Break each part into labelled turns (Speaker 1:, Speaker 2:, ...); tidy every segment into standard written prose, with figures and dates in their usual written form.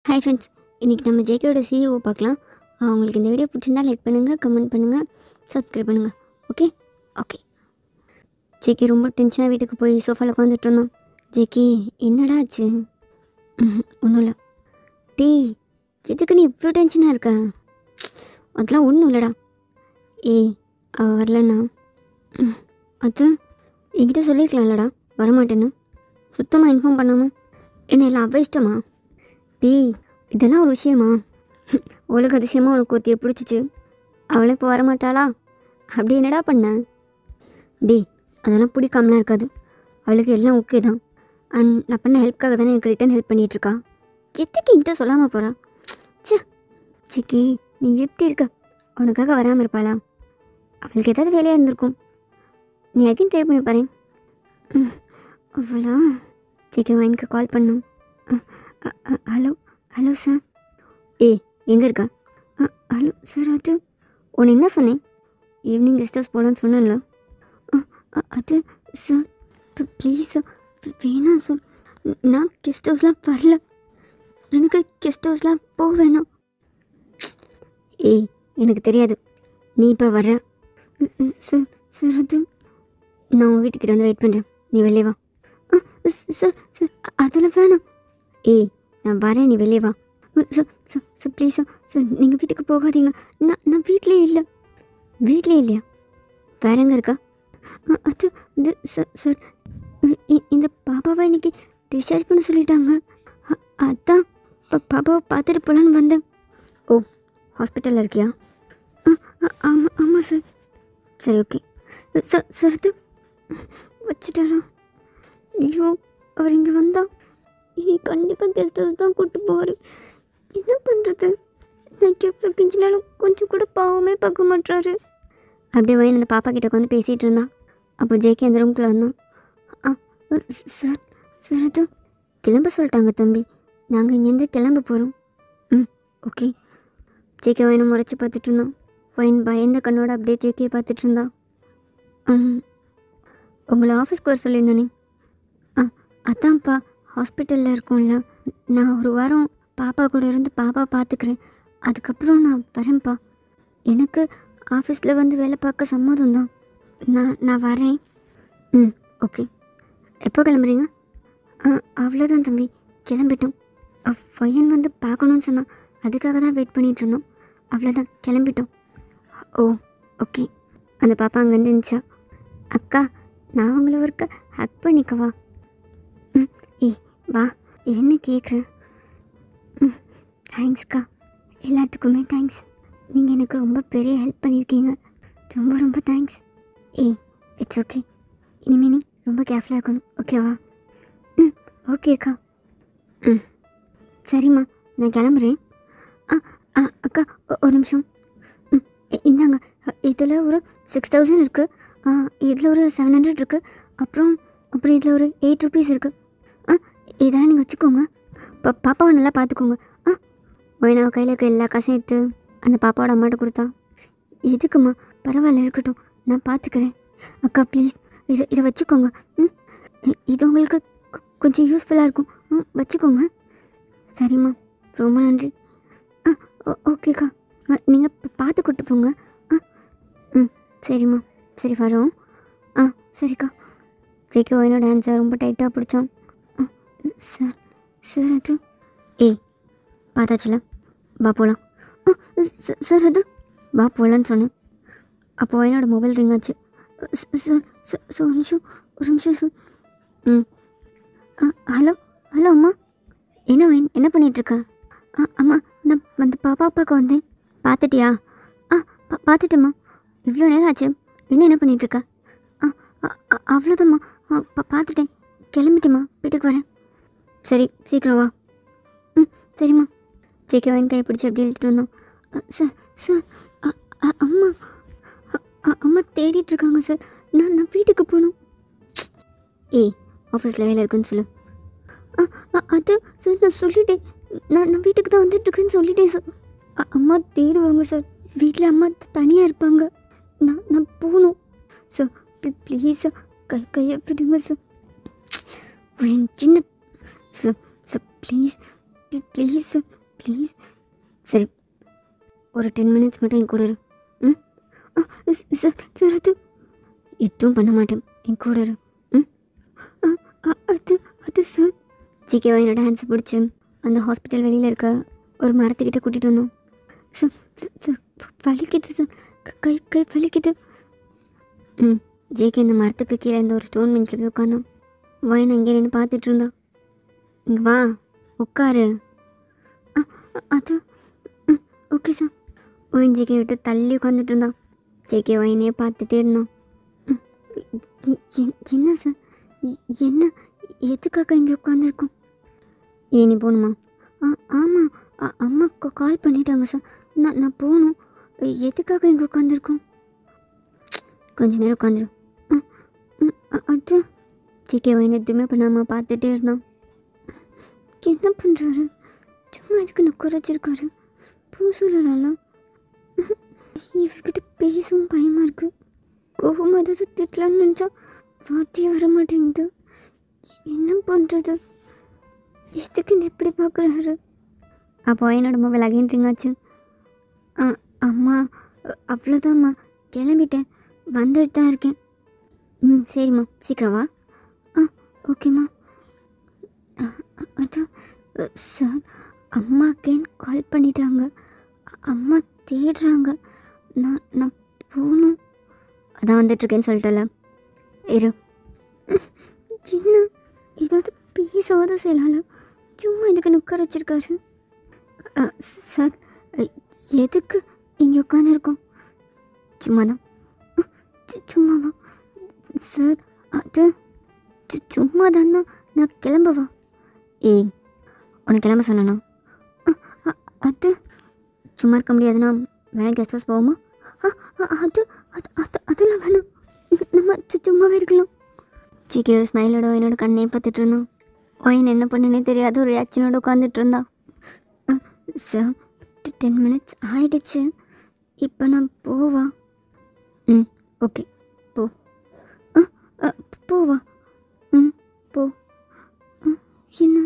Speaker 1: Hi friends, இன்றைக்கி நம்ம ஜேகேயோட CEO பார்க்கலாம். உங்களுக்கு இந்த வீடியோ பிடிச்சிருந்தா லைக் பண்ணுங்கள், கமெண்ட் பண்ணுங்கள், சப்ஸ்கிரைப் பண்ணுங்கள். Okay okay. ஜேகே ரொம்ப டென்ஷனாக வீட்டுக்கு போய் சோஃபாவில் உட்காந்துட்டு இருந்தோம். ஜேகே என்னடா ஆச்சு? ஒன்றும் இல்லை. டேய், எதுக்கு நீ இவ்வளோ டென்ஷனாக இருக்க? அதெல்லாம் ஒன்றும் இல்லைடா. ஏய், அவள் வரலண்ணா. அது என்கிட்ட சொல்லியிருக்கலாம்லடா வரமாட்டேன்னு. சுத்தமாக இன்ஃபார்ம் பண்ணாமல் என்ன எல்லாம் அவ இஷ்டமா? டேய், இதெல்லாம் ஒரு விஷயமா? அவளுக்கு அதிசயமாக அவளுக்கு ஒத்தியை பிடிச்சிச்சு, அவளை இப்போ வரமாட்டாளா? அப்படி என்னடா பண்ண? டேய், அதெல்லாம் பிடிக்காமலாம் இருக்காது. அவளுக்கு எல்லாம் ஓகே தான். அண்ட் நான் பண்ண ஹெல்ப்காக தானே எனக்கு ரிட்டன் ஹெல்ப் பண்ணிகிட்ருக்கா. எதுக்கு என்கிட்ட சொல்லாமல் போகிறா? சிக்கி, நீ எப்படி இருக்க? அவனுக்காக வராமல் இருப்பாளா? அவளுக்கு ஏதாவது வேலையாக இருந்திருக்கும். நீ அகைன் ட்ரை பண்ணி பாரு. அவ்வளோ சிக்கி வாங்கிக்க கால் பண்ணும். Hello hello sir. ஏய், எங்கே இருக்கா? ஹலோ சார், அது உன்னை என்ன சொன்னேன்? ஈவினிங் கெஸ்ட் ஹவுஸ் போகலான்னு சொன்னேன்ல. அது சார் ப்ளீஸ் சார், வேணாம் சார். நான் கெஸ்ட் ஹவுஸ்லாம் வரல. எனக்கு கெஸ்ட் ஹவுஸ்லாம் போக வேணாம். ஏய், எனக்கு தெரியாது நீ இப்போ வர்ற. சார் சார், அது நான் உன் வீட்டுக்கிட்ட வந்து வெயிட் பண்ணுறேன், நீ வெளியே வா. சார் சார், அதெல்லாம் வேணாம். ஏய், நான் வரேன், நீ வெளியே வா. Sir sir sir please sir. Sir நீங்கள் வீட்டுக்கு போகாதீங்க. நான் வீட்லேயே இல்லை. வீட்லேயே இல்லையா? வேற எங்கே இருக்கா? அது இது சார் சார், இந்த பாப்பாவை இன்னைக்கு டிஸ்சார்ஜ் பண்ண சொல்லிட்டாங்க. அதான் பாப்பாவை பார்த்துட்டு போகலான்னு வந்தேன். ஓ, ஹாஸ்பிட்டலில் இருக்கியா? ஆமாம் ஆமாம் சார். சரி, ஓகே. சார் சார், அது வச்சுட்டாரா? ஐயோ, அவர் இங்கே வந்தா கண்டிப்பாக கெஸ்ட் ஹவுஸ் தான் கூப்பிட்டு போவார். என்ன பண்ணுறது? நான் எவ்வளோ கெஞ்சினாலும் கொஞ்சம் கூட பாவமே பார்க்க மாட்டாரு. அப்படியே வயன் அந்த பாப்பா கிட்ட உட்காந்து பேசிகிட்டு இருந்தான். அப்போ ஜேகே அந்த ரூம்குள்ளே வந்தான். சார் சார், அது கிளம்ப சொல்லிட்டாங்க தம்பி, நாங்கள் இங்கேருந்து கிளம்ப போகிறோம். ஓகே. ஜேகே வயனை முறைச்சி பார்த்துட்டு இருந்தான். வயன் பயந்த கண்ணோட அப்படியே ஜேகே பார்த்துட்டு இருந்தான். உங்களை ஆஃபீஸ்க்கு வர சொல்லியிருந்தானே? அதான்ப்பா, ஹாஸ்பிட்டலில் இருக்கோம்ல. நான் ஒரு வாரம் பாப்பா கூட இருந்து பாப்பா பார்த்துக்கிறேன். அதுக்கப்புறம் நான் வரேன்ப்பா. எனக்கு ஆஃபீஸில் வந்து வேலை பார்க்க சம்மதம் தான். நான் வரேன். ஓகே. எப்போ கிளம்புறீங்க? அவ்வளோதான் தம்பி, கிளம்பிட்டோம். பையன் வந்து பார்க்கணுன்னு சொன்னான், அதுக்காக தான் வெயிட் பண்ணிகிட்டு இருந்தோம். அவ்வளோதான், கிளம்பிட்டோம். ஓ, ஓகே. அந்த பாப்பா அங்கேருந்து இருந்துச்சா? அக்கா, நான் உங்களை ஒருக்க ஹக் பண்ணிக்கவா? ஏய் வா, என்ன கேட்குறேன்? தேங்க்ஸ்க்கா, எல்லாத்துக்குமே தேங்க்ஸ். நீங்கள் எனக்கு ரொம்ப பெரிய ஹெல்ப் பண்ணியிருக்கீங்க. ரொம்ப ரொம்ப தேங்க்ஸ். ஏய், இட்ஸ் ஓகே. இனிமேல் நீ ரொம்ப கேர்ஃபுல்லாக இருக்கணும், ஓகேவா? ஓகேக்கா. சரிம்மா, நான் கிளம்புறேன். அக்கா, ஒரு நிமிஷம். இந்தாங்க, இதில் ஒரு 6000 இருக்குது. இதில் ஒரு 700 இருக்குது. அப்புறம் இதில் ஒரு 8 rupees இருக்குது. இதெல்லாம் நீங்கள் வச்சுக்கோங்க. பாப்பாவை நல்லா பார்த்துக்கோங்க. ஒயினாவை கையில் இருக்க எல்லா காசையும் எடுத்து அந்த பாப்பாவோட அம்மாட்ட கொடுத்தா. எதுக்குமா? பரவாயில்ல, இருக்கட்டும், நான் பார்த்துக்கிறேன். அக்கா ப்ளீஸ், இதை வச்சுக்கோங்க. இது உங்களுக்கு கொஞ்சம் யூஸ்ஃபுல்லாக இருக்கும். வச்சுக்கோங்க. சரிம்மா, ரொம்ப நன்றி. ஓகேக்கா, நீங்கள் பார்த்து கூட்டு போங்க. சரிம்மா, சரி வரோம். சரிக்கா. ஜேகே ஒயினோட ஹேண்ட்ஸை ரொம்ப டைட்டாக பிடிச்சோம். சார் சார், அது ஏய் பார்த்தாச்சுல, வா போகலாம். சார், அது வா போகலான்னு சொன்னேன். அப்போ ஒயினோட மொபைல் ரிங் ஆச்சு. சார் சார், ஒரு நிமிஷம் சார். ஹலோ ஹலோ அம்மா. என்ன ஒயின், என்ன பண்ணிகிட்ருக்க? அம்மா, நான் அந்த பாப்பாவுக்கு வந்தேன். பார்த்துட்டியா? பார்த்துட்டேம்மா. இவ்வளோ நேரம் ஆச்சு, என்ன பண்ணிகிட்ருக்க? அவ்வளோதாம்மா, பார்த்துட்டேன், கிளம்பிட்டேம்மா, வீட்டுக்கு வரேன். சரி, சீக்கிரம் வா. சரிம்மா. ஜேகே வாங்கி கை பிடிச்சி அப்படி இழுத்துட்டு வந்தோம். சார் சார், அம்மா அம்மா தேடிட்டுருக்காங்க சார். நான் வீட்டுக்கு போகணும். ஏய், ஆஃபீஸில் வேலை இருக்குன்னு சொல்லு. அது சார், நான் சொல்லிட்டேன். நான் வீட்டுக்கு தான் வந்துட்டுருக்கேன்னு சொல்லிட்டேன் சார். அம்மா தேடுவாங்க சார். வீட்டில் அம்மா தனியாக இருப்பாங்க. நான் போகணும் சார். ப்ளீஸ் சார், கையை விடுங்க சார். சின்ன sir sir please please sir, please. சரி, ஒரு 10 மினிட்ஸ் மட்டும் என் கூட இரு. ம் சார் சார், அது எதுவும் பண்ண மாட்டேன், என் கூட இரு. ம் அது அது சார். ஜிகேவா என்னோட ஹேண்ட்ஸ் பிடிச்சி அந்த ஹாஸ்பிட்டல் வெளியில் இருக்க ஒரு மரத்துக்கிட்ட கூட்டிகிட்டு வந்தோம். சார் சார், வலிக்குது சார், கை கை வலிக்குது. ஜேகே இந்த மரத்துக்கு கீழே இருந்த ஒரு ஸ்டோன் பெஞ்சில் போய் உட்காந்தான். வயன் அங்கே நின்று பார்த்துட்டு இருந்தா. இங்கே வா, உட்காரு. அது ஓகே சார். ஒயின் ஜேகே விட்டு தள்ளி உட்காந்துட்டு இருந்தான். ஜேகே வயனையே பார்த்துட்டே இருந்தான். என்ன சார், என்ன, எதுக்காக இங்கே உட்காந்துருக்கோம்? ஏன் நீ போகணுமா? ஆமாம், அம்மா கால் பண்ணிட்டாங்க சார். நான் போகணும். எதுக்காக இங்கே உட்காந்துருக்கோம்? கொஞ்ச நேரம் உட்காந்துரும். அது ஜிகே வயன் எதுவுமே பண்ணாமல் பார்த்துட்டே இருந்தான். என்ன பண்ணுறாரு? சும்மா இதுக்கு நுக்குறைச்சிருக்காரு. பூ சொல்கிறாளா? இவர்கிட்ட பேசவும் பயமாக இருக்குது. கோபம் ஏதாவது திட்டலான்னு நினச்சா வார்த்தையே வர மாட்டேங்குது. என்ன பண்ணுறது? எதுக்கு என்ன எப்படி பார்க்குறாரு? அப்போ என்னோட மொபைல் அகைன் ரிங் ஆச்சு. அம்மா, அவ்வளோதாம்மா, கிளம்பிட்டேன், வந்துட்டு தான் இருக்கேன். சரிம்மா, சீக்கிரம் வா. ஓகேம்மா. அதான் சார், அம்மா அகைன் கால் பண்ணிட்டாங்க. அம்மா தேடுறாங்க. நான் போகணும். அதான் வந்துட்டுருக்கேன்னு சொல்லிட்டல, இரு. என்ன, ஏதாவது பேசாத செய்யலாம்ல, சும்மா இதுக்கு நுக்கர வச்சிருக்காரு. சார், எதுக்கு இங்கே உட்காந்துருக்கோம்? சும்மா தான். சும்மாவா சார்? அது சும்மா தானா, நான் கிளம்பவா? ஏய், உனக்கு கிளம்ப சொன்னா? அது சும்மா இருக்க முடியாதுண்ணா. வேணா கெஸ்ட் ஹவுஸ் போவோமா? அது அதெல்லாம் வேணும், நம்ம சும்மாவே இருக்கலாம். ஜிகே ஒரு ஸ்மைலோட என்னோட கண்ணே பார்த்துட்டு இருந்தான். ஒயின் என்ன பண்ணுன்னே தெரியாத ஒரு ரியாக்ஷனோட உட்காந்துட்டு இருந்தான். சார், 10 மினிட்ஸ் ஆயிடுச்சு, இப்போ நான் போவா? ஓகே, போ. போவா? போ. என்ன,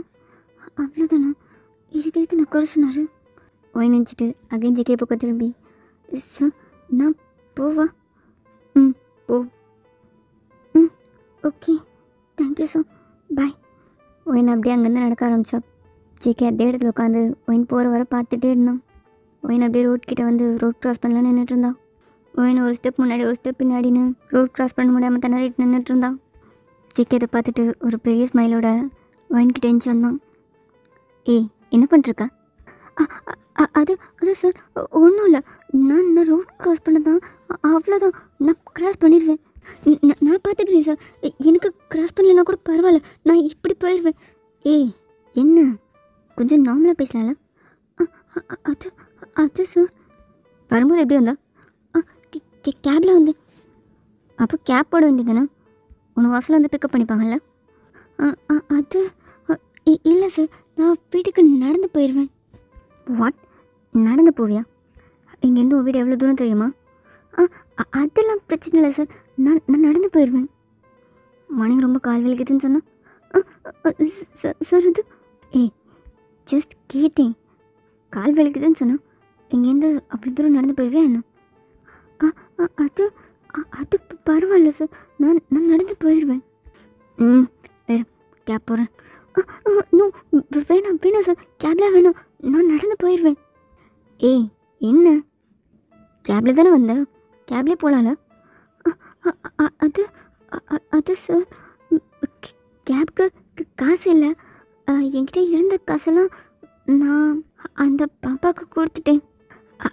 Speaker 1: அவ்வளோதானா? இதுக்கு எதுக்கு நான் குறை சொன்னார்? ஒயின் நினச்சிட்டு அகைன் ஜிகே பக்கம் திரும்பி, சார், நான் போவா? போ. ஓகே, தேங்க்யூ சார், பாய். ஒயின் அப்படியே அங்கேருந்து நடக்க ஆரம்பித்தா. ஜிகே அதே இடத்துல உட்காந்து ஒயின் போகிற வர பார்த்துட்டே இருந்தான். ஒயின் அப்படியே ரோட் கிட்டே வந்து ரோட் க்ராஸ் பண்ணலான்னு நின்றுட்டு இருந்தான். ஒயின் ஒரு ஸ்டெப் முன்னாடி ஒரு ஸ்டெப் பின்னாடின்னு ரோட் க்ராஸ் பண்ண முடியாமல் திணறிட்டு நின்றுட்டு இருந்தான். ஜிகே அதை பார்த்துட்டு ஒரு பெரிய ஸ்மைலோட ஒயின்கிட்ட எஞ்சி வந்தான். ஏய், என்ன பண்ணிருக்கா? அது அது சார், ஒன்றும் இல்லை, நான் ரோட் க்ராஸ் பண்ண தான், அவ்வளோதான், நான் க்ராஸ் பண்ணிடுவேன். நான் பார்த்துக்கிறேன் சார், எனக்கு க்ராஸ் பண்ணலைன்னா கூட பரவாயில்ல, நான் இப்படி போயிடுவேன். ஏய், என்ன, கொஞ்சம் நார்மலாக பேசலாம்ல? அது அது சார், வரும்போது எப்படி வந்தா? கேபில் வந்து. அப்போ கேப் போட வேண்டியதானே? உன்னை வாசலில் வந்து பிக்கப் பண்ணிப்பாங்கல்ல? அது இல்லை சார், நான் வீட்டுக்கு நடந்து போயிடுவேன். வாட், நடந்து போவியா? இங்கேருந்து உன் வீடு எவ்வளோ தூரம் தெரியுமா? அதெல்லாம் பிரச்சனை இல்லை சார், நான் நடந்து போயிடுவேன். மார்னிங் ரொம்ப கால் வலிக்குதுன்னு சொன்னேன். சார், இது ஜஸ்ட் கேட்டேன். கால் வலிக்குதுன்னு சொன்னேன், இங்கேருந்து அவ்வளோ தூரம் நடந்து போயிடுவேன் என்ன? அது அது பரவாயில்ல சார், நான் நடந்து போயிடுவேன். வேறு கேப் போகிறேன். வேணாம் சார், கேப்லாம் வேணாம், நான் நடந்து போயிடுவேன். ஏய், என்ன, கேபில் தானே வந்த, கேப்லேயே போகலாம்ல? அது அது சார், கேப்க்கு காசு இல்லை. என்கிட்ட இருந்த காசெல்லாம் நான் அந்த பாப்பாவுக்கு கொடுத்துட்டேன்.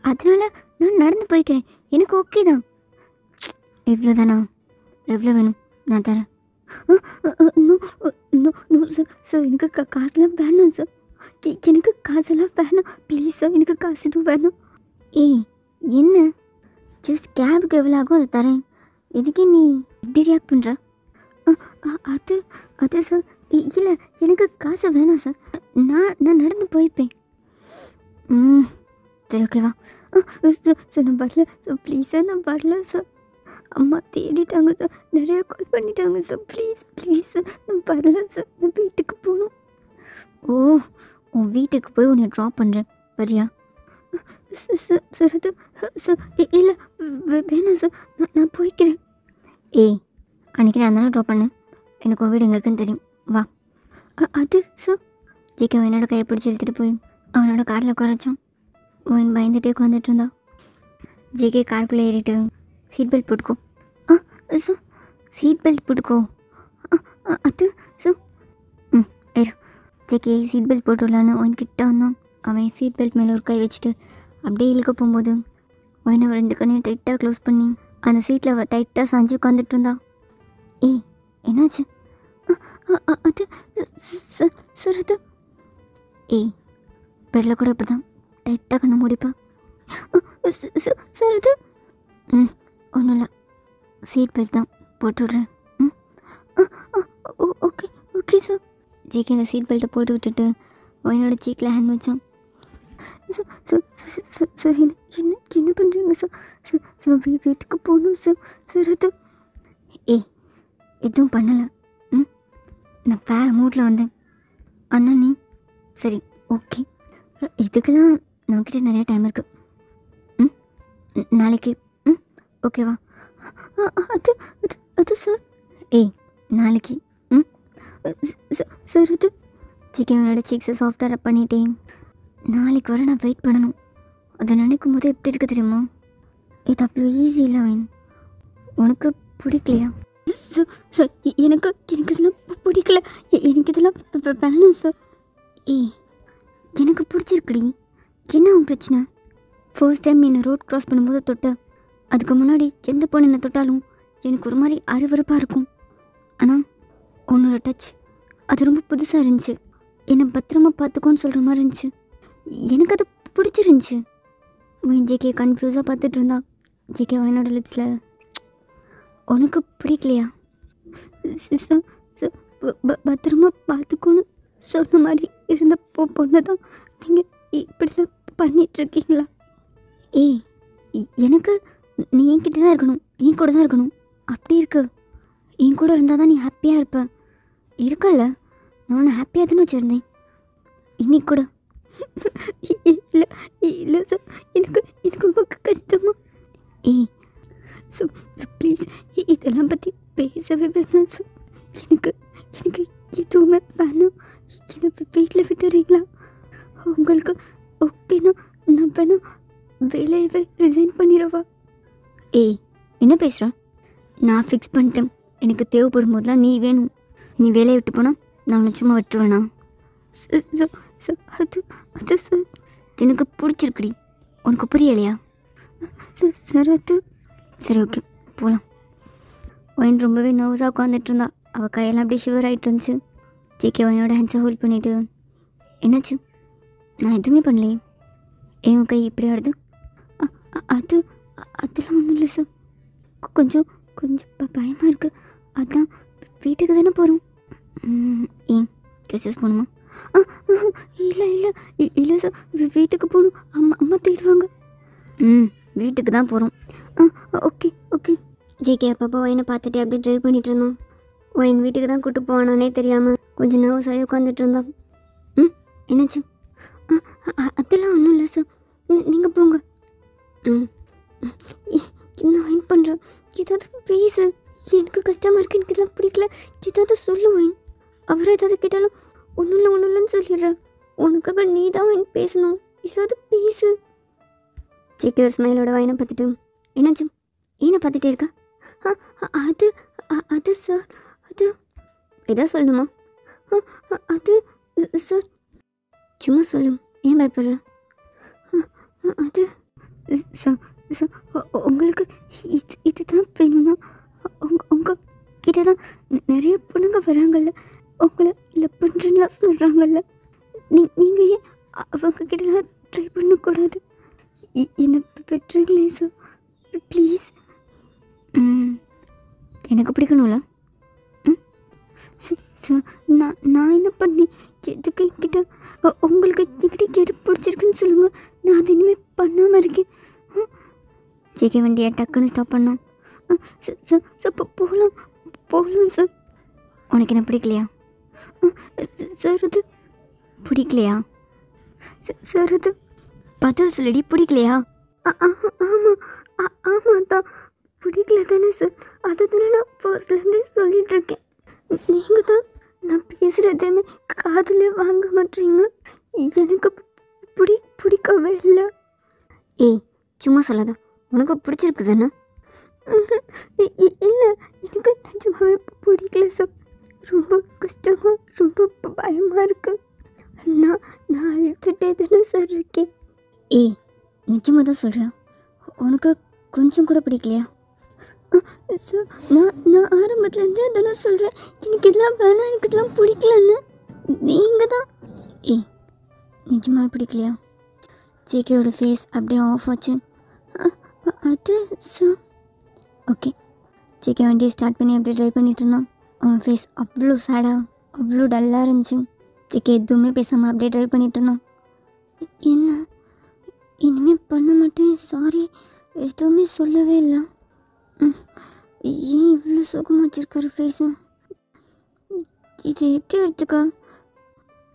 Speaker 1: அதனால் நான் நடந்து போய்க்கிறேன், எனக்கு ஓகே தான். இவ்வளோதானா? எவ்வளோ வேணும், நான் தரேன். நோ சார், எனக்கு காசுலாம் வேணாம் சார், எனக்கு காசெல்லாம் வேணாம், ப்ளீஸ் சார், எனக்கு காசு எதுவும் வேணாம். ஏய், என்ன, ஜஸ்ட் கேபுக்கு எவ்வளோ ஆகும் அதை தரேன், எதுக்கே நீ இப்படி ரியாக்ட் பண்ணுற? அது அது சார், இல்லை, எனக்கு காசு வேணாம் சார், நான் நடந்து போய்ப்பேன். சரி, ஓகேவா? சார், நான் வரல சார், ப்ளீஸ் சார், நான் வரல சார், அம்மா தேடிட்டாங்க சார், நிறையா கால் பண்ணிட்டாங்க சார், ப்ளீஸ் சார், நான் வரல சார், நான் வீட்டுக்கு போகணும். ஓ, உன் வீட்டுக்கு போய் உன்னை ட்ராப் பண்ணுறேன், வரியா? சார் அது சார் இல்லை வேணாம் சார், நான் போய்க்கிறேன். ஏய், அன்றைக்கி நான் தானே ட்ராப் பண்ணேன், எனக்கு உன் வீடு எங்கே இருக்குன்னு தெரியும், வா. அது சார் ஜிகே என்னோட கையை பிடிச்சி இழுத்துட்டு போய் அவனோட காரில் உட்கார வச்சான். அவன் பயந்துட்டே உட்காந்துட்டு இருந்தா. ஜிகே காருக்குள்ளே ஏறிட்டு சீட் பெல்ட் போட்டுக்கோ. சார் சீட் பெல்ட் போட்டுக்கோ. அது சார் ஏறு. ஜிகே சீட் பெல்ட் போட்டுடலான்னு அவன்கிட்ட வந்தான். அவன் சீட் பெல்ட் மேலே ஒரு கை வச்சுட்டு அப்படியே இழுக்க போகும்போது அவன் 2 கண்ணையும் டைட்டாக க்ளோஸ் பண்ணி அந்த சீட்டில் டைட்டாக சாஞ்சு உட்காந்துட்டு இருந்தா. ஏய், என்னாச்சு? அது சார் அது. ஏய், பெட்டில் கூட இப்படி தான் டைட்டாக கண்ணை முடிப்பா. சார் அது ஒன்றும் இல்லை, சீட் பெல்ட் தான் போட்டுவிட்றேன். Okay okay sir. ஜிகே அந்த சீட் பெல்ட்டை போட்டு விட்டுட்டு அவனோட சீக்கில் ஹேண்ட் வச்சான். சார் என்ன பண்ணுறீங்க சார்? சார் வீட்டுக்கு போகணும் சார். சார் அது. ஏய், எதுவும் பண்ணலை. நான் வேறு மூட்டில் வந்தேன். அண்ணா நீ சரி ஓகே, இதுக்கெல்லாம் நம்மக்கிட்ட நிறையா டைம் இருக்குது. நாளைக்கு ஓகேவா? அது அது அது சார். ஏய், நாளைக்கு சார் அது. சிக்கனோட சீக்ஸை சாஃப்டாக ரப் பண்ணிட்டேன். நாளைக்கு வர நான் வெயிட் பண்ணணும். அதை நினைக்கும் போது எப்படி இருக்குது தெரியுமா? இது அவ்வளோ ஈஸி இல்லை வேன். உனக்கு பிடிக்கலையா? சார் எனக்கு இதெல்லாம் பிடிக்கல. எனக்கு இதெல்லாம் வேணும் சார். ஏய், எனக்கு பிடிச்சிருக்குடி. என்ன உன் பிரச்சனை? ஃபர்ஸ்ட் டைம் என்னை ரோட் க்ராஸ் பண்ணும்போது தொட்ட, அதுக்கு முன்னாடி எந்த பொண்ணு என்னை தொட்டாலும் எனக்கு ஒரு மாதிரி அருவருப்பாக இருக்கும். ஆனால் உன்னோட டச் அது ரொம்ப புதுசாக இருந்துச்சு. என்னை பத்திரமா பார்த்துக்கோன்னு சொல்கிற மாதிரி இருந்துச்சு. எனக்கு அது பிடிச்சிருந்துச்சு. ஜேகே கன்ஃபியூஸாக பார்த்துட்டு இருந்தா. ஜேகே வாயனோட லிப்ஸில் உனக்கு பிடிக்கலையா? பத்திரமா பார்த்துக்கோன்னு சொன்ன மாதிரி இருந்த பொண்ணு தான் நீங்கள் இப்படிலாம் பண்ணிகிட்ருக்கீங்களா? ஏய், எனக்கு நீ என்கிட்ட தான் இருக்கணும், என் கூட தான் இருக்கணும். அப்படி இருக்கு. என் கூட இருந்தால் தான் நீ ஹாப்பியாக இருப்ப. இருக்கல்ல, நான் ஹாப்பியாக தானே வச்சுருந்தேன் இன்னைக்கு கூட. இல்லை இல்லை சார், எனக்கு ரொம்ப கஷ்டமா. ஏய் ப்ளீஸ், இதெல்லாம் பற்றி பேசவே வேணாம் சார். எனக்கு எதுவுமே வேணாம். என்னை வீட்டில் விட்டுறீங்களா? உங்களுக்கு ஓகேண்ணா நான் வேணா வேலையவே ரிசைன் பண்ணிடவா? ஏய், என்ன பேசுகிற? நான் ஃபிக்ஸ் பண்ணிட்டேன். எனக்கு தேவைப்படும் போதெல்லாம் நீ வேணும். நீ வேலையை விட்டு போனால் நான் உன்னை சும்மா விட்டுருவேண்ணா? அது அது சார் எனக்கு பிடிச்சிருக்குடி. உனக்கு புரியலையா? சார் அது சரி ஓகே போகலாம். ஒயின் ரொம்பவே நர்வஸாக உட்காந்துட்டு இருந்தா. அவள் கையெல்லாம் அப்படியே ஷிவர் ஆகிட்டு இருந்துச்சு. ஜேகே ஒயினோட ஹேண்ட்ஸை ஹோல்ட் பண்ணிவிட்டு, என்னாச்சு? நான் எதுவுமே பண்ணலையே. என் கை இப்படி ஆடுது. அது அதெல்லாம் ஒன்றும் இல்லை சார். கொஞ்சம் பயமாக இருக்குது. அதான் வீட்டுக்கு தானே போகிறோம். ஏன் கிசஸ் போகணுமா? இல்லை சார், வீட்டுக்கு போகணும். அம்மா தேடுவாங்க. வீட்டுக்கு தான் போகிறோம். Okay okay. ஜேகே அப்பப்போ ஒயினை பார்த்துட்டு அப்படியே ட்ரைவ் பண்ணிகிட்டு இருந்தான். ஒயின் வீட்டுக்கு தான் கூப்பிட்டு போவானே தெரியாமல் கொஞ்சம் நர்வஸாகி உட்காந்துட்டு இருந்தான். என்னாச்சு? அதெல்லாம் ஒன்றும் இல்லை சார், நீங்கள் போங்க. இன்னும் ஒயின் பண்ணுறேன். ஏதாவது பேசு. எனக்கு கஷ்டமாக இருக்குது, எனக்கு இதெல்லாம் பிடிக்கல. ஏதாவது சொல்லு ஒயின். அவரை ஏதாவது கேட்டாலும் ஒன்றும் இல்லைன்னு சொல்லிடுறேன். உனக்காக நீ தான் ஒயின் பேசணும். ஏதாவது பேசு. ஜேகே ஒரு ஸ்மைலோட ஒயினை பார்த்துட்டு, என்னாச்சு? ஏனை பார்த்துட்டே இருக்கா? அது அது சார், அது எதா சொல்லணுமா? அது சார் சும்மா சொல்லு, ஏன் பயப்படுற? அது சார் உங்களுக்கு இதுதான் வேணும்னா உங்கள் கிட்ட தான் நிறைய பொண்ணுங்க வராங்கல்ல, உங்களை இல்லை பண்ணுறீங்களா சொல்கிறாங்கல்ல. நீங்கள் ஏன் அவங்க கிட்டலாம் ட்ரை பண்ணக்கூடாது? என்னை பெற்றுங்களே சார் ப்ளீஸ். எனக்கு பிடிக்கணும்ல. சார் நான் என்ன பண்ணேன்? எதுக்கு என்கிட்ட உங்களுக்கு என்கிட்ட எது பிடிச்சிருக்குன்னு சொல்லுங்கள், நான் அது இனிமேல் பண்ணாமல் இருக்கேன். ஜேகே வண்டியை டக்குன்னு ஸ்டாப் பண்ணோம். சார் போகலாம் சார். உனக்கு என்ன பிடிக்கலையா? சார் அது பிடிக்கலையா? சார் அது பதில் சொல்லடி, பிடிக்கலையா? ஆமாம் ஆமாம் தான், பிடிக்கல தானே சார். அதை தானே நான் ஃபர்ஸ்ட்லேருந்தே சொல்லிகிட்ருக்கேன். நீங்கள் தான் நான் பேசுகிறதையுமே காதில் வாங்க மாட்டீங்க. எனக்கு பிடிக்கவே இல்லை. ஏய் சும்மா சொல்லாத, உனக்கு பிடிச்சிருக்கு தானே? இல்லை, எனக்கு நிஜமாவே பிடிக்கல சார். ரொம்ப கஷ்டமாக, ரொம்ப பயமாக இருக்கு. நான் அழுத்துட்டே தானே சார் இருக்கேன். ஏய் நிஜமாக தான் சொல்கிறேன், உனக்கு கொஞ்சம் கூட பிடிக்கலையா? சார் நான் ஆரம்பத்துலேருந்தே தானே சொல்கிறேன், எனக்கு இதெல்லாம் வேணாம், எனக்கு இதெல்லாம் பிடிக்கலன்னு. நீங்கள் தான். ஏய் நிஜமாக பிடிக்கலையா? ஜேகேயோட ஃபேஸ் அப்படியே ஆஃப் ஆச்சு. அது சார் ஓகே. ஜேகே வண்டியை ஸ்டார்ட் பண்ணி அப்படியே ட்ரைவ் பண்ணிட்டு இருந்தான். அவன் ஃபேஸ் அவ்வளோ சேடாக, அவ்வளோ டல்லாக இருந்துச்சு. ஜேகே எதுவுமே பேசாமல் அப்படியே ட்ரைவ் பண்ணிட்டு இருந்தான். என்ன இனிமேல் பண்ண மாட்டேன், சாரி, எதுவுமே சொல்லவே இல்லை. ஏன் இவ்வளோ சுகமாக வச்சுருக்காரு ஃபேஸு? இது எப்படி எடுத்துக்கா?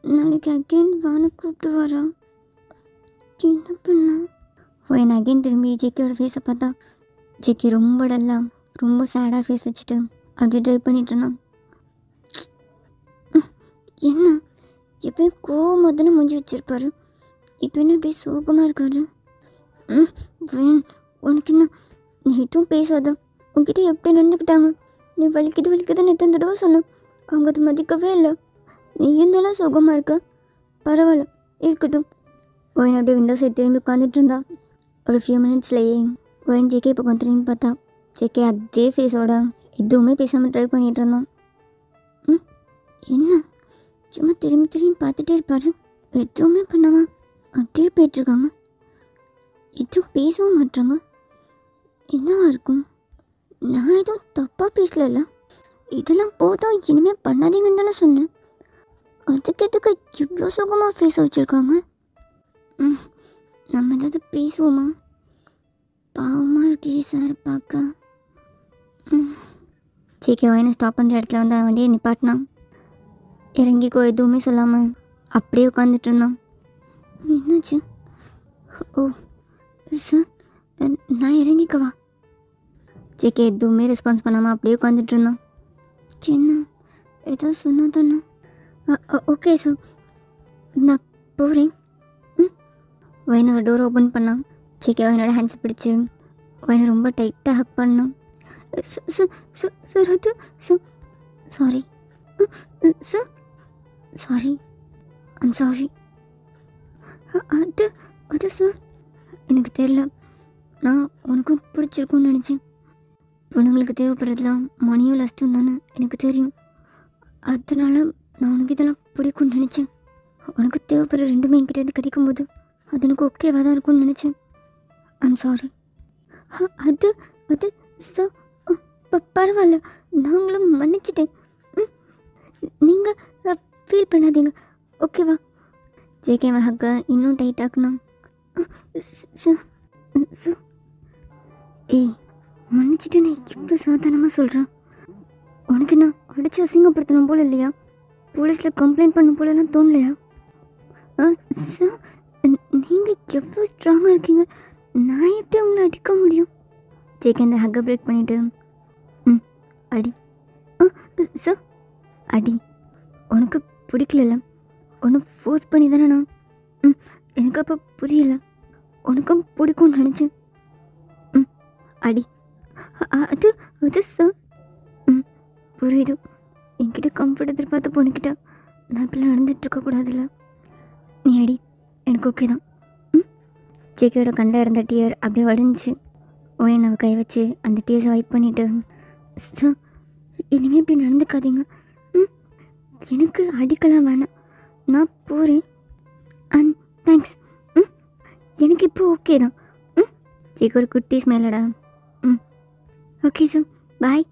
Speaker 1: நாளைக்கு அகெயின் வான கூப்பிட்டு வரா, என்ன பண்ணா? ஒயின் அகெயின் திரும்பி ஜேகேயோட ஃபேஸை பார்த்தா ஜேகே ரொம்ப டல்லாக, ரொம்ப சேடாக ஃபேஸ் வச்சுட்டு அப்படியே ட்ரைவ் பண்ணிட்டு இருந்தான். என்ன எப்பயும் கோவமாக தானே முடிஞ்சு வச்சுருப்பாரு, இப்போ என்ன அப்படியே சோகமாக இருக்காரு? வேன் உனக்கு என்ன, நீ எதுவும் பேசாத. உங்ககிட்ட எப்படி நடந்துக்கிட்டாங்க? நீ வலிக்குதுன்னு எத்தனை தடவை சொன்னேன், அவங்க அதை மதிக்கவே இல்லை. நீ இருந்தாலும் சோகமாக இருக்க, பரவாயில்ல இருக்கட்டும். ஒயின் அப்படியே விண்டோ சைட் திரும்பி உட்காந்துட்டு இருந்தா. ஒரு ஃபியூ மினிட்ஸ்லேயே ஒயின் ஜேகே இப்போ கொஞ்சம் திரும்பி பார்த்தா. ஜேகே அதே ஃபேஸோட எதுவுமே பேசாமல் ட்ரை பண்ணிகிட்டு இருந்தான். என்ன சும்மா திரும்பி பார்த்துட்டே இருப்பாரு, எதுவுமே பண்ணாமல் அப்படியே போயிட்டுருக்காங்க, எதுவும் பேசவும் மாட்டாங்க. என்னவா இருக்கும்? நான் எதுவும் தப்பாக பேசல, இதெல்லாம் போதும், இனிமேல் பண்ணாதீங்கன்னு தானே சொன்னேன். அதுக்கு எதுக்கு இவ்வளோ சுகமாக ஃபேஸ் வச்சுருக்காங்க? நம்ம ஏதாவது பேசுவோமா? பாவமாக இருக்கே சார் பார்க்க. ஜேகே ஒயினை ஸ்டாப் பண்ணுற இடத்துல வந்து அவன் வண்டியை நிப்பாட்டினான். இறங்கிக்கோ எதுவுமே சொல்லாமல் அப்படியே உட்காந்துட்டு இருந்தான். என்னாச்சு? ஓ சார், நான் இறங்கிக்கவா? ஜேகே எதுவுமே ரெஸ்பான்ஸ் பண்ணாமல் அப்படியே உட்காந்துட்டு இருந்தான். என்ன ஏதாவது சொன்னா தானே? ஓகே சார், நான் போகிறேன். ஒயினோட டோர் ஓப்பன் பண்ணான். ஜேகே ஒயினோட ஹேண்ட்ஸ் பிடிச்சி ஒயினை ரொம்ப டைட்டாக ஹக் பண்ணான். சார் அது sorry sir, sorry, I'm sorry. அது சார் எனக்கு தெரியல, நான் உனக்கும் பிடிச்சிருக்குன்னு நினச்சேன். பொண்ணுங்களுக்கு தேவைப்படுறதுலாம் மணியும் லஸ்ட்டும் தானே எனக்கு தெரியும், அதனால நான் உனக்கு இதெல்லாம் பிடிக்கும்னு நினச்சேன். உனக்கு தேவைப்படுற ரெண்டுமே என்கிட்ட கிடைக்கும்போது அது எனக்கு ஓகேவாக தான் இருக்கும்னு நினச்சேன். I'm sorry. அது சார் பரவாயில்ல, நான் உங்களை மன்னிச்சிட்டேன். நீங்கள் ஃபீல் பண்ணாதீங்க, ஓகேவா? ஜேகே ஹக்கை இன்னும் டைட்டாக்குனான். ஏய் மன்னிச்சிட்டு நான் இப்போ சாதாரணமாக சொல்கிறேன். உனக்கு நான் அடித்து அசிங்கப்படுத்தணும் போல் இல்லையா? போலீஸில் கம்ப்ளைண்ட் பண்ண போலலாம் தோணலையா? சார் நீங்கள் எவ்வளோ ஸ்ட்ராங்காக இருக்கீங்க, நான் எப்படி உங்களை அடிக்க முடியும்? ஜேகே இந்த ஹக்கை பிரேக் பண்ணிவிட்டு அடி. சார் அடி. உனக்கு பிடிக்கல, ஒன்று ஃபோர்ஸ் பண்ணி தானே நான். எனக்கு அப்போ புரியல, உனக்கும் பிடிக்கும்னு நினச்சேன். அடி. அது சார் புரியுது, என்கிட்ட கம்ஃபர்ட் எதிர்பார்த்த பொண்ணுக்கிட்ட நான் இப்பெல்லாம் நடந்துகிட்ருக்கக்கூடாதுல்ல. நீ அடி, எனக்கு ஓகே தான். ஜேகேயோட கண்ணில் இருந்த டியர் அப்படியே வடிஞ்சு ஒயின் அவள் கை வச்சு அந்த டியர்ஸை வைப் பண்ணிவிட்டு, சார் இனிமேல் இப்படி நடந்துக்காதீங்க, எனக்கு அடிக்கலாம் வேணாம், நான் போகிறேன். And thanks. எனக்கு இப்போ ஓகே தான். ஜேகே ஒரு குட்டி ஸ்மெல்லடா. ஓகே சார், பாய்.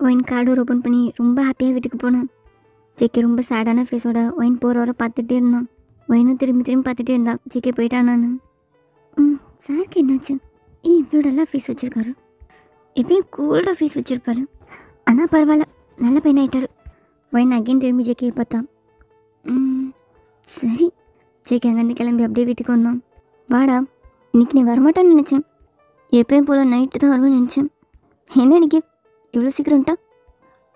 Speaker 1: ஒயின் கார் டோர் ஓப்பன் பண்ணி ரொம்ப ஹாப்பியாக வீட்டுக்கு போனான். ஜேகே ரொம்ப சேடான ஃபேஸோட ஒயின் போகிற வர பார்த்துட்டே இருந்தான். ஒயினும் திரும்பி பார்த்துட்டே இருந்தா. ஜேகே போயிட்டான். நான் சாருக்கு என்னாச்சு? இவ்வளோ டல்லாக ஃபேஸ் வச்சுருக்காரு, எப்பயும் கூல்டாக ஃபேஸ் வச்சுருப்பாரு. ஆனால் பரவாயில்ல, நல்ல பையனாயிட்டார். ஒயின் அகெயின் திரும்பி ஜேகே பார்த்தான். சரி ஜேகே அங்கேருந்து கிளம்பி அப்படியே வீட்டுக்கு வந்தான். வாடா, இன்னைக்கு நீ வரமாட்டான்னு நினச்சேன். எப்பயும் போல் நைட்டு தான் வருவேன்னு நினச்சேன். என்ன இன்னைக்கு இவ்வளோ சீக்கிரம்ட்டா?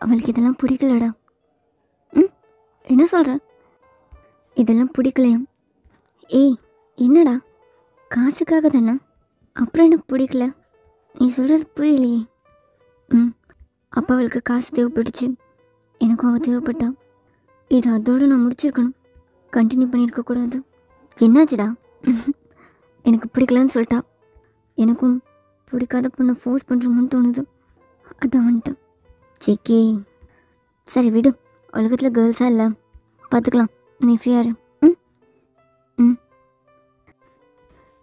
Speaker 1: அவளுக்கு இதெல்லாம் பிடிக்கலடா. என்ன சொல்கிற? இதெல்லாம் பிடிக்கலையாம். ஏய் என்னடா, காசுக்காக தானே, அப்புறம் எனக்கு பிடிக்கல? நீ சொல்கிறது புரியலையே. அப்போ அவளுக்கு காசு தேவைப்பட்டுச்சு, எனக்கும் அவள் தேவைப்பட்டா. இது அதோடு நான் முடிச்சிருக்கணும், கண்டினியூ பண்ணியிருக்கக்கூடாது. என்னாச்சுடா? எனக்கு பிடிக்கலன்னு சொல்லிட்டா. எனக்கும் பிடிக்காத பொண்ணை ஃபோர்ஸ் பண்ணுறோமோன்னு தோணுது, அதான் வந்துட்டேன். ஜேகே சரி விடு, உலகத்தில் கேர்ள்ஸாக இல்லை, பார்த்துக்கலாம், நீ ஃப்ரீயாக இரு.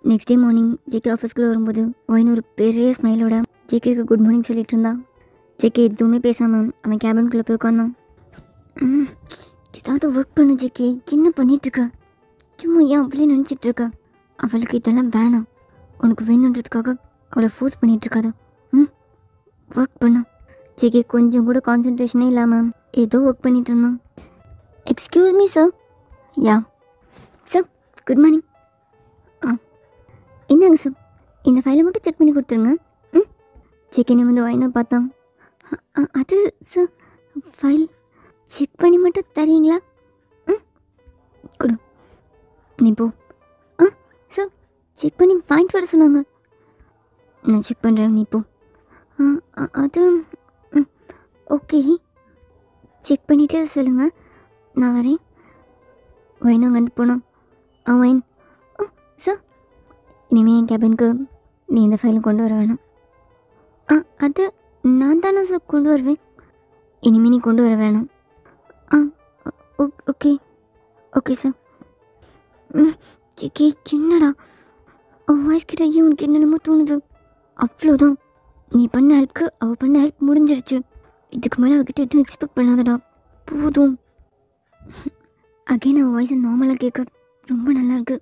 Speaker 1: நெக்ஸ்ட் டே மார்னிங் ஜேகே ஆஃபீஸ்க்குள்ளே வரும்போது ஒயின் ஒரு பெரிய ஸ்மைலோட ஜேகேக்கு குட் மார்னிங் சொல்லிட்டு இருந்தான். ஜேகே எதுவுமே பேசாமல் அவன் கேபின்குள்ளே போய் உட்காந்தான். ஏதாவது ஒர்க் பண்ணு ஜேகே, என்ன பண்ணிகிட்ருக்க? சும்மா ஏன் அவளே நினச்சிட்ருக்க? அவளுக்கு இதெல்லாம் வேணாம், உனக்கு வேணுன்றதுக்காக அவளை ஃபோர்ஸ் பண்ணிகிட்ருக்காத. ஒர்க் பண்ண. ஜேகே கொஞ்சம் கூட கான்சன்ட்ரேஷனே இல்லாமல் ஏதோ ஒர்க் பண்ணிகிட்டு இருந்தான். Excuse me sir. Yeah sir, good morning. என்னங்க சார், இந்த ஃபைலை மட்டும் செக் பண்ணி கொடுத்துருங்க. ஜேகே வந்து ஒயினை பார்த்தான். அது சார், ஃபைல் செக் பண்ணி மட்டும் தரீங்களா? கொடு, நீ போ. சார், செக் பண்ணி வாங்கிட்டு வர சொன்னாங்க. நான் செக் பண்ணுறேன், நீ போ. அது ஓகே, செக் பண்ணிவிட்டு சொல்லுங்கள், நான் வரேன். ஒயின் அங்கே வந்து போனோம். ஒயின், சார், இனிமேல் என் கேபினுக்கு நீ இந்த ஃபைலை கொண்டு வர வேணாம். அது நான் தானே சார் கொண்டு வருவேன். இனிமேல் நீ கொண்டு வர வேணாம். Okay okay sir. ஜேகே என்னடா வாய்ஸ் கிட்ட ஐயோ உனக்கு என்னென்னமோ தோணுது. அவ்வளோதான், நீ பண்ண ஹெல்ப்க்கு அவள் பண்ண ஹெல்ப் முடிஞ்சிருச்சு. இதுக்கு மேலே அவகிட்ட எதுவும் எக்ஸ்பெக்ட் பண்ணாதடா, போதும். அகைன் அவள் வாய்ஸை நார்மலாக கேட்க ரொம்ப நல்லாயிருக்கு.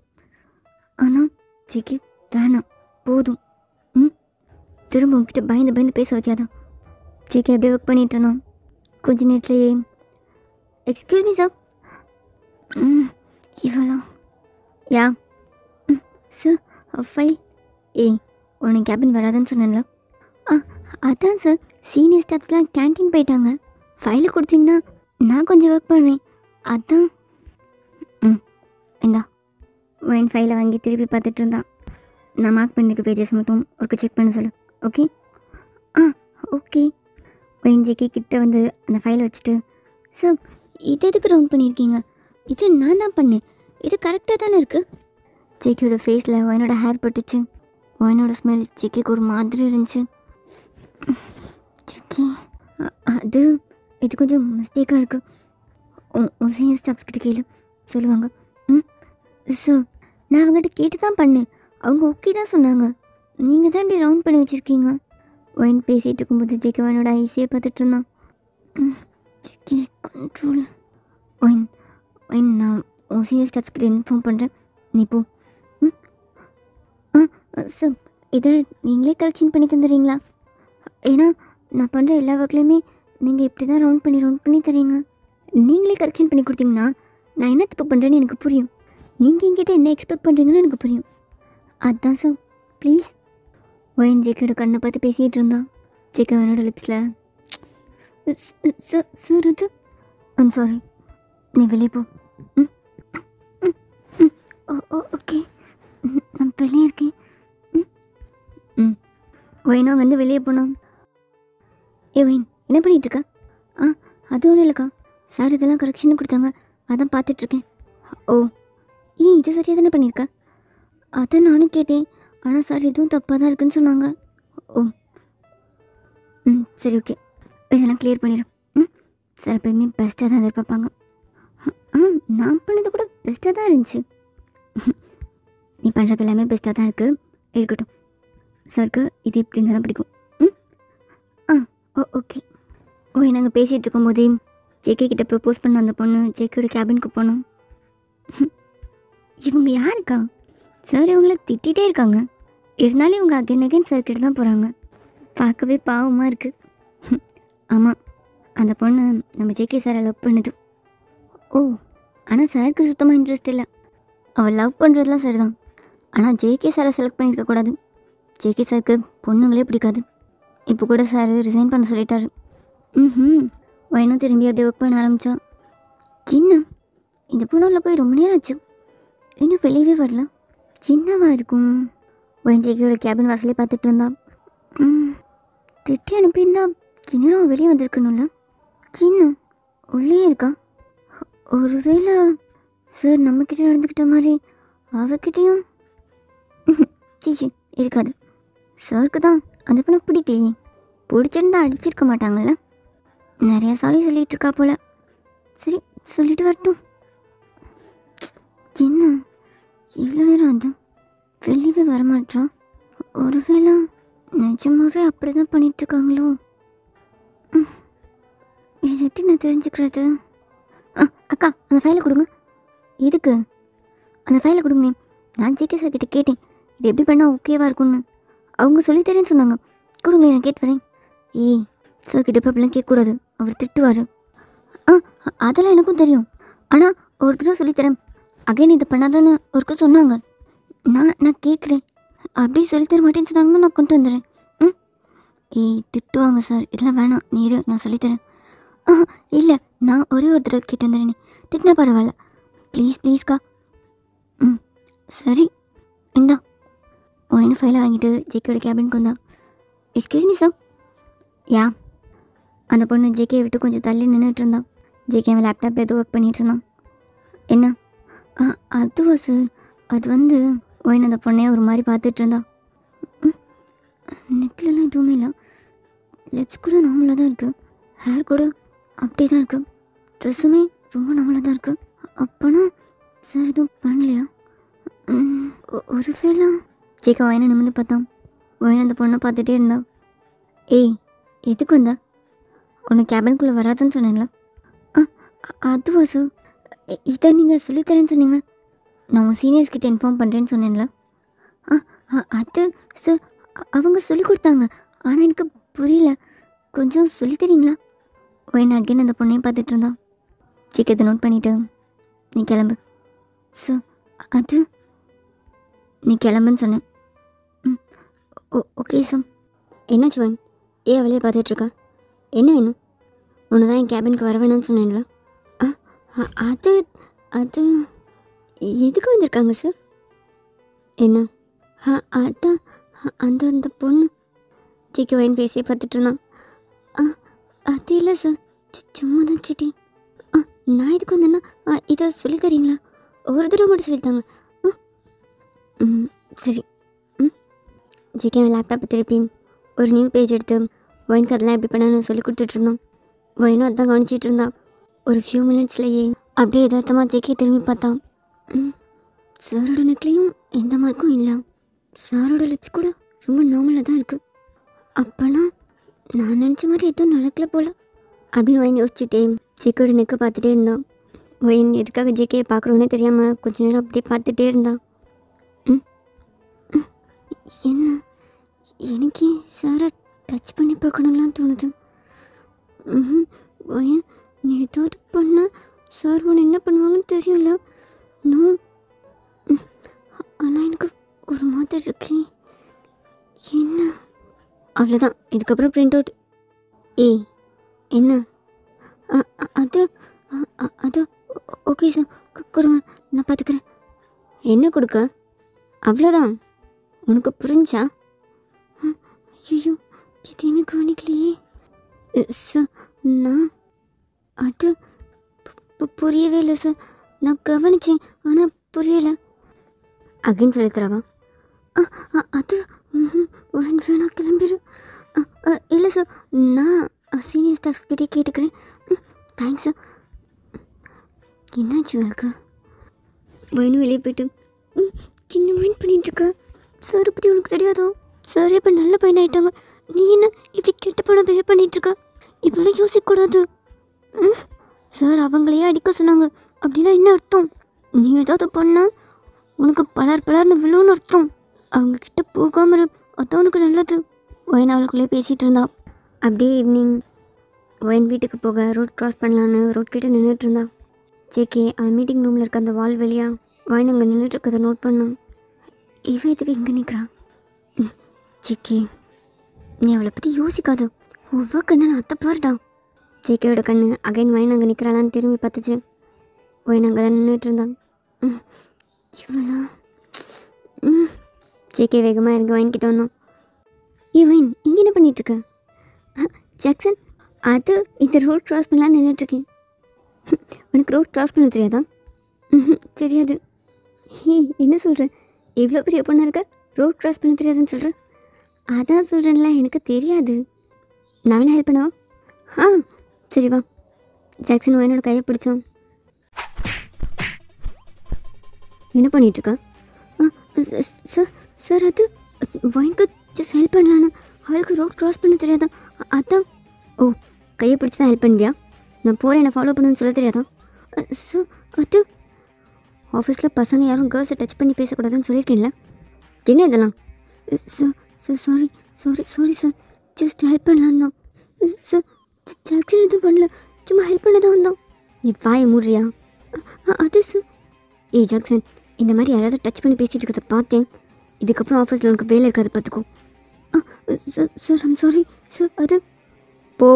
Speaker 1: ஆனால் ஜேகே வேணாம், போதும். திரும்ப உங்ககிட்ட பயந்து பயந்து பேச வைக்காதான். ஜேகே அப்படியே ஒர்க் பண்ணிகிட்டு இருந்தான். கொஞ்ச நேரத்துலையே எக்ஸ்கியூஸ் மீ சார். இவளா? யா சார், ஃபைல். ஏய், உனக்கு கேபின் வராதுன்னு சொன்னேன்ல. அதான் சார், சீனியர் ஸ்டாஃப்ஸ்லாம் கேன்டீன் போயிட்டாங்க. ஃபைலை கொடுத்தீங்கன்னா நான் கொஞ்சம் ஒர்க் பண்ணுவேன், அதான். இந்தா ஒயின் ஃபைலை வாங்கி திருப்பி பார்த்துட்டு இருந்தான். நான் மார்க் பண்ணிருக்க பேஜஸ் மட்டும் ஒர்க்கு செக் பண்ண சொல்லு, ஓகே? ஓகே. ஒயின் ஜேகே கிட்ட வந்து அந்த ஃபைலை வச்சுட்டு, சார் இது எதுக்கு ரவுண்ட் பண்ணியிருக்கீங்க? இது நான் தான் பண்ணேன், இது கரெக்டாக தானே இருக்குது. ஜேகேயோட ஃபேஸில் ஒயினோட ஹேர் பட்டுச்சு. ஒயினோட ஸ்மெல் ஜேகேக்கு ஒரு மாதிரி இருந்துச்சு. ஜேகே அது இது கொஞ்சம் மிஸ்டேக்காக இருக்குது. ஒரு சீனியர் ஸ்டாஃப்ஸ் கிட்ட கேளு, சொல்லுவாங்க. சார், நான் அவங்ககிட்ட கேட்டு தான் பண்ணேன், அவங்க ஓகே தான் சொன்னாங்க. நீங்கள் தான் இப்படி ரவுண்ட் பண்ணி வச்சுருக்கீங்க. ஒயின் பேசிகிட்டு இருக்கும்போது ஜேகே ஒயினோட ஐஸியை பார்த்துட்டு இருந்தான். JK control. ஒயின் நான் உன் சீனியர் ஸ்டாஃப்ஸ் கிட்ட இன்ஃபார்ம் பண்ணுறேன், நீ போ. சார், இதை நீங்களே கரெக்ஷன் பண்ணி தந்துடுறீங்களா? ஏன்னா நான் பண்ணுற எல்லா ஒர்க்லேயுமே நீங்கள் இப்படி தான் ரவுண்ட் பண்ணி தரீங்க. நீங்களே கரெக்ஷன் பண்ணி கொடுத்தீங்கன்னா நான் என்ன தப்பு பண்ணுறேன்னு எனக்கு புரியும். நீங்கள் என்கிட்ட என்ன எக்ஸ்பெக்ட் பண்ணுறீங்கன்னு எனக்கு புரியும், அதுதான் சார், ப்ளீஸ். ஒயின் ஜேகேயோட கண்ணை பார்த்து பேசிகிட்டு இருந்தான். ஜேகே அவனோட லிப்ஸில், சார் அது ஐம் சாரி, நீ வெளியே போ. ஓகே, நான் வெளியே இருக்கேன். ஒயினோ வந்து வெளியே போனோம். ஒயின் என்ன பண்ணிகிட்ருக்கா? அது ஒன்றும் இல்லைக்கா, சார் இதெல்லாம் கரெக்ஷன் கொடுத்தாங்க, அதான் பார்த்துட்ருக்கேன். ஓ, இது சரியாக தானே பண்ணியிருக்கா? அதான் நானும் கேட்டேன், ஆனால் சார் இதுவும் தப்பாக தான் இருக்குன்னு சொன்னாங்க. ஓ, சரி ஓகே, இதெல்லாம் கிளியர் பண்ணிடும். சார் எப்பயுமே பெஸ்ட்டாக தான் எதிர்பார்ப்பாங்க. நான் பண்ணது கூட பெஸ்ட்டாக தான் இருந்துச்சு. நீ பண்ணுறது எல்லாமே பெஸ்ட்டாக தான் இருக்குது, இருக்கட்டும். சாருக்கு இது இப்படி இருந்தால் தான் பிடிக்கும். ஓகே. நாங்கள் பேசிகிட்டு இருக்கும்போதே ஜேகே கிட்ட ப்ரப்போஸ் பண்ண அந்த பொண்ணு ஜேகேயோட கேபினுக்கு போனோம். இவங்க யாருக்கா? சார் இவங்கள திட்டிகிட்டே இருக்காங்க, இருந்தாலும் இவங்க அகைன் சார் கிட்ட தான் போகிறாங்க. பார்க்கவே பாவமாக இருக்குது. ஆமாம், அந்த பொண்ணு நம்ம ஜேகே சாரை லவ் பண்ணுது. ஓ, ஆனால் சாருக்கு சுத்தமாக இன்ட்ரெஸ்ட் இல்லை. அவள் லவ் பண்ணுறதுலாம் சரிதான். ஆனால் ஜேகே சாரை செலக்ட் பண்ணியிருக்கக்கூடாது. ஜேகே சாருக்கு பொண்ணுங்களே பிடிக்காது. இப்போ கூட சார் ரிசைன் பண்ண சொல்லிட்டாரு. வயனும் திரும்பி அப்படியே ஒர்க் பண்ண ஆரம்பித்தா. இன்னும் இந்த பொண்ணுல போய் ரொம்ப நேரம் ஆச்சு, இன்னும் வெளியவே வரல. சின்னவா இருக்கும். வயன் ஜேகேயோட கேபின் வாசலே பார்த்துட்டு இருந்தான். திட்டி அனுப்பியிருந்தா கிணறும் வெளியே வந்திருக்கணும்ல. இன்னும் உள்ளே இருக்கா. ஒருவேளை சார் நம்மக்கிட்ட நடந்துக்கிட்ட மாதிரி அவகிட்டையும் சீச்சி இருக்காது. சாருக்கு தான் அந்த பொண்ணை பிடிக்கலையே. பிடிச்சிருந்தா அடிச்சிருக்க மாட்டாங்கள்ல. நிறையா சாரி சொல்லிகிட்டு இருக்கா போல. சரி சொல்லிட்டு வரட்டும். என்ன இவ்வளோ நேரம் அது வெளியவே வரமாட்டா. ஒருவேளை நிஜமாகவே அப்படி தான் பண்ணிகிட்ருக்காங்களோ. இது எப்படி நான் தெரிஞ்சுக்கிறது? அக்கா அந்த ஃபைலை கொடுங்க. எதுக்கு? அந்த ஃபைலை கொடுங்க. நான் ஜேகே சார் கிட்ட கேட்டேன் இது எப்படி பண்ணால் ஓகேவாக இருக்கும்னு. அவங்க சொல்லித்தரேன்னு சொன்னாங்க. கொடுங்களேன், நான் கேட்டு வரேன். சார் கிட்ட இப்போ அப்படிலாம் கேட்கக்கூடாது, அவர் திட்டுவார். அதெல்லாம் எனக்கும் தெரியும். ஆனால் ஒரு தடவை சொல்லித்தரேன், அகைன் இதை பண்ணாதான்னு ஒருக்க சொன்னாங்க. நான் கேட்குறேன். அப்படி சொல்லித்தர மாட்டேன்னு சொன்னாங்கன்னா நான் கொண்டு வந்துடுறேன். திட்டுவாங்க சார், இதெல்லாம் வேணாம், நீரு நான் சொல்லித்தரேன். இல்லை, நான் ஒரே ஒரு தடவை கேட்டு வந்துடுறேனே, திட்டினா பரவாயில்ல. ப்ளீஸ்க்கா. சரி இந்தா. என்ன ஃபைலை வாங்கிட்டு ஜேகேயோட கேபினுக்கு வந்தா. Excuse me sir. யா. அந்த பொண்ணு ஜேகே விட்டு கொஞ்சம் தள்ளி நின்றுட்டு இருந்தான். ஜேகே அவன் லேப்டாப்பில் ஏதோ ஒர்க் பண்ணிகிட்டு இருந்தான். என்ன? அதுவா சார், அது வந்து ஒயின் அந்த பொண்ணையே ஒரு மாதிரி பார்த்துட்டு இருந்தா. நெக்லெலாம் எதுவுமே இல்லை. லிப்ஸ் கூட நார்மலாக தான் இருக்குது. ஹேர் கூட அப்படியே தான் இருக்குது. ட்ரெஸ்ஸுமே ரொம்ப நார்மலாக தான் இருக்குது. அப்போனா சார் எதுவும் பண்ணலையா? ஒரு வேளை ஜேகே ஒயினை நிமிர்ந்து பார்த்தான். ஒயின் அந்த பொண்ணை பார்த்துட்டே இருந்தா. எதுக்கு வந்தா? உன்னை கேபின்குள்ளே வராதுன்னு சொன்னேன்ல. அதுவா சார், இதை நீங்கள் சொல்லித்தரேன்னு சொன்னீங்க. நான் உங்கள் சீனியர்ஸ்கிட்ட இன்ஃபார்ம் பண்ணுறேன்னு சொன்னேன்ல. அது சார் அவங்க சொல்லி கொடுத்தாங்க, ஆனால் எனக்கு புரியல. கொஞ்சம் சொல்லித்தரீங்களா? ஒயின் அகேன் அந்த பொண்ணையும் பார்த்துட்டு இருந்தா. ஜேகே அதை நோட் பண்ணிவிட்டு நீ கிளம்பு. சார் அது நீ கிளம்புன்னு சொன்னேன். Okay sir. என்னாச்சு ஒயின், ஏன் அவளையே பார்த்துட்ருக்கா? என்ன வேணும்? ஒன்று தான் என் கேபினுக்கு வர வேணாம்னு சொன்னேன்ல. அது அது எதுக்கு வந்திருக்காங்க சார்? என்ன? அதான் அந்த பொண்ணு. ஜேகே ஒயின் பேசியே பார்த்துட்டு இருந்தான். அது இல்லை சார், சும்மா தான் கேட்டேன். நான் எதுக்கு வந்தேன்னா இதை சொல்லித்தரீங்களா? ஒரு தடவை மட்டும் சொல்லித்தாங்க. சரி. ஜேகே லேப்டாப்பை திருப்பி ஒரு நியூ பேஜ் எடுத்து ஒயினுக்கு அதெல்லாம் எப்படி பண்ணணும்னு சொல்லி கொடுத்துட்ருந்தோம். ஒயினும் அதான் கவனிச்சிட்டு இருந்தான். ஒரு ஃபியூ மினிட்ஸ்லேயே அப்படியே எதார்த்தமாக ஜேகே திரும்பி பார்த்தான். சாரோட நெக்லையும் எந்த மார்க்கும் இல்லை. சாரோட லிப்ஸ் கூட ரொம்ப நார்மலாக தான் இருக்குது. அப்போனா நான் நினச்ச மாதிரி எதுவும் நடக்கல போல் அப்படின்னு ஒயின் யோசிச்சுட்டே ஜேகேயோட நெக்கை பார்த்துட்டே இருந்தான். ஒயின் எதுக்காக ஜேகேயை பார்க்குறோன்னே தெரியாமல் கொஞ்ச நேரம் அப்படியே பார்த்துட்டே இருந்தான். என்ன எனக்கு சாரை டச் பண்ணி பார்க்கணும்லாம் தோணுது. ஒயின் நீ ஏதாவது பண்ண சார் உன்னை என்ன பண்ணுவாங்கன்னு தெரியல. ஆனால் எனக்கு ஒரு மாதிரி இருக்கேன். என்ன? அவ்வளோதான், இதுக்கப்புறம் பிரிண்ட் அவுட். என்ன? அது அது ஓகே சார், கொடுங்க, நான் பார்த்துக்கிறேன். என்ன கொடுக்க? அவ்வளோதான், உனக்கு புரிஞ்சா? ஐயோ, இது எனக்கு கவனிக்கலையே சார். நான் அது புரியவே இல்லை சார். நான் கவனித்தேன், ஆனால் புரியலை. அகைன் சொல்லித்தரவா? அது வேணா கிளம்பிடு. இல்லை சார், நான் சீனியர் ஸ்டாஃப்ஸ்கிட்டே கேட்டுக்கிறேன். Thanks sir. என்னாச்சு வாழ்க்கை? வேணும் வெளியே போய்ட்டு என்ன வெயிட் பண்ணிகிட்ருக்க? சாரை பற்றி உனக்கு தெரியாதோ? சார் இப்போ நல்ல பையன் ஆகிட்டாங்க. நீ என்ன இப்படி கெட்ட பணம் பிஹேவ் பண்ணிகிட்ருக்க? இப்படிலாம் யோசிக்கக்கூடாது. சார் அவங்களையே அடிக்க சொன்னாங்க, அப்படின்னா என்ன அர்த்தம்? நீ ஏதாவது பண்ணால் உனக்கு பலர்னு விழுன்னு அர்த்தம். அவங்கக்கிட்ட போகாமல் இரு, அதான் உனக்கு நல்லது. ஒயின் அவளுக்குள்ளே பேசிகிட்டு இருந்தா. அப்படியே ஈவினிங் ஒயின் வீட்டுக்கு போக ரோட் க்ராஸ் பண்ணலான்னு ரோட் கிட்டே நின்றுட்டு இருந்தா. ஜேகே அவன் மீட்டிங் ரூமில் இருக்க அந்த வால் வழியாக வாயின் அங்கே நின்றுட்டுருக்கதை நோட் பண்ணான். இவன் எதுக்கு இங்கே நிற்கிறான்? ஜேகே, நீ அவளை பற்றி யோசிக்காத. ஒவ்வொரு கண்ணு நான் அத்தை பாருடா. ஜேகேயோட கண்ணு அகைன் வாயின் அங்கே நிற்கிறாளான்னு திரும்பி பார்த்துச்சு. வாயின் அங்கே தான் நின்றுட்டு இருந்தாங்க. இவளா? ஜேகே வேகமாக இறங்கி வாங்கிக்கிட்டு வந்தோம். வைன் இங்கே என்ன பண்ணிகிட்ருக்க? ஜாக்சன், அது இந்த ரோட் க்ராஸ் பண்ணலான்னு நின்றுட்டுருக்கேன். உனக்கு ரோட் க்ராஸ் பண்ண தெரியாதா? தெரியாது. என்ன சொல்கிறேன்? எவ்வளோ பெரிய பொண்ணாக இருக்க, ரோட் க்ராஸ் பண்ண தெரியாதுன்னு சொல்கிறேன். அதான் சொல்கிறேன்ல, எனக்கு தெரியாது. நான் வேணா ஹெல்ப் பண்ணவா? சரி வா. ஜாக்சன் என்னோட கையை பிடிச்சோம். என்ன பண்ணிகிட்ருக்கா? சார் சார் அது வைனுக்கு ஜஸ்ட் ஹெல்ப் பண்ணலான்னு. அவளுக்கு ரோட் க்ராஸ் பண்ண தெரியாதா, அதான். ஓ, கையை பிடிச்சி தான் ஹெல்ப் பண்ணுவியா? நான் போகிறேன், என்னை ஃபாலோ பண்ணுன்னு சொல்ல தெரியாதா? சார் அது ஆஃபீஸில் பசங்க யாரும் கேர்ள்ஸை டச் பண்ணி பேசக்கூடாதுன்னு சொல்லியிருக்கேன்ல. என்ன இதெல்லாம்? Sir sir sorry sorry sorry sir, just help பண்ணலான்னு தான். சார் ஜாக்சன் எதுவும் பண்ணல, சும்மா ஹெல்ப் பண்ண தான் வந்தோம். நீ வாயை மூடுறியா? அது சார். ஜாக்சன், இந்த மாதிரி யாராவது டச் பண்ணி பேசிகிட்டு இருக்கிறத பார்த்தேன், இதுக்கப்புறம் ஆஃபீஸில் உனக்கு வேலை இருக்காது, பார்த்துக்கோ. Sir sir I'm sorry sir. அது போ.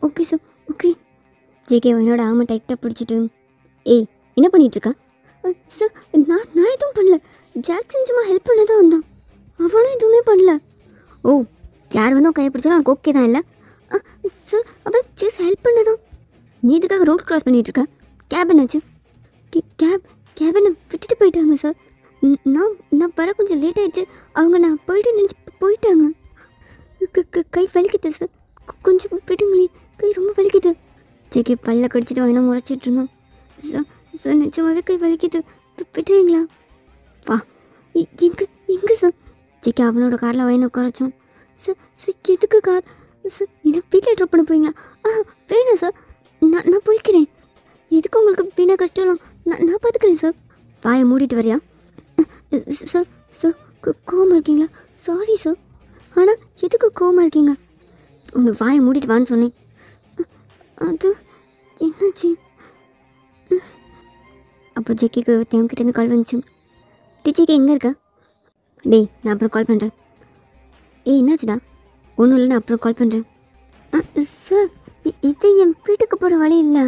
Speaker 1: Okay sir, okay. ஜேகே என்னோட ஆமை டைட்டாக பிடிச்சிட்டு, என்ன பண்ணிகிட்ருக்கா? சார் நான் எதுவும் பண்ணல, ஜாக்சன் சும்மா ஹெல்ப் பண்ண தான் வந்தான். அவளும் எதுவுமே பண்ணல. ஓ, யார் வந்து கையை பிடிச்சாலும் அவனுக்கு ஓகே தான் இல்லை? சார் அவன் ஜஸ்ட் ஹெல்ப் பண்ண தான். நீ இதுக்காக ரோட் க்ராஸ் பண்ணிகிட்ருக்க? கேப் என்னாச்சு? கேபனை விட்டுட்டு போயிட்டாங்க சார். நான் வர கொஞ்சம் லேட் ஆகிடுச்சு. அவங்க நான் போயிட்டு நினச்சி போயிட்டாங்க. கை வலிக்குது சார், கொஞ்சம் விடுங்களே, கை ரொம்ப வலிக்குது. ஜேகே பல்ல கடிச்சிட்டு வேணா முறைச்சிட்டு இருந்தோம். சார் சார் நிச்சயமாகவே கை வலிக்குது, விட்டுறீங்களா? வா. எங்கே சார்? ஜேகே அவனோட காரில் வாயின உட்காரச்சோம். சார் சார் எதுக்கு கார்? சார் என்ன வீட்டில் ட்ராப் பண்ண போகிறீங்களா? வேணாம் சார், நான் போய்க்கிறேன். எதுக்கு உங்களுக்கு வீணா கஷ்டம்லாம்? நான் பார்த்துக்கிறேன் சார். வாயை மூடிட்டு வரியா? சார் சார் கோவமாக இருக்கீங்களா? Sorry sir. ஆனால் எதுக்கு கோவமாக இருக்கீங்க? உங்களுக்கு வாயை மூடிட்டு வான்னு சொன்னேன். அது என்னாச்சு? அப்போ ஜேகேக்கு தேவக்கிட்டேருந்து கால் வந்துச்சு. ஜேகே எங்கே இருக்கா? நான் அப்புறம் கால் பண்ணுறேன். என்னாச்சுடா? ஒன்றும் இல்லை, நான் அப்புறம் கால் பண்ணுறேன். சார் இது என் வீட்டுக்கு போகிற வழி இல்லை.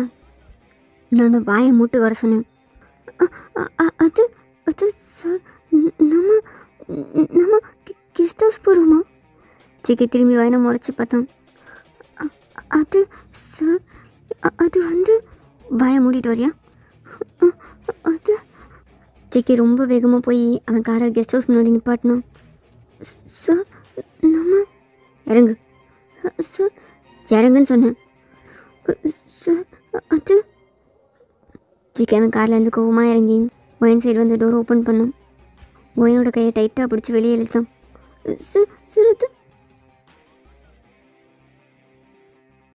Speaker 1: நான் வாயை மூட்டு வர சொன்னேன். அது அது சார், நம்ம கெஸ்ட் ஹவுஸ் போகிறோமா? ஜேகே திரும்பி வாயினை முறைச்சி பார்த்தான். அது சார், அது வந்து வாயை மூடிட்டு வரியா? அது ஜேகே ரொம்ப வேகமாக போய் அவன் காரை கெஸ்ட் ஹவுஸ் முன்னாடி நிப்பாட்டினான். சார் நம்ம இறங்கு. சார் இறங்குன்னு சொன்னேன். சார் அது ஜேகே அவன் கார்லேருந்து கோவமாக இறங்கி ஒயின் சைடு வந்து டோர் ஓப்பன் பண்ணான். ஒயினோட கையை டைட்டாக பிடிச்சி வெளியே இழுத்தான். சார் சார் அது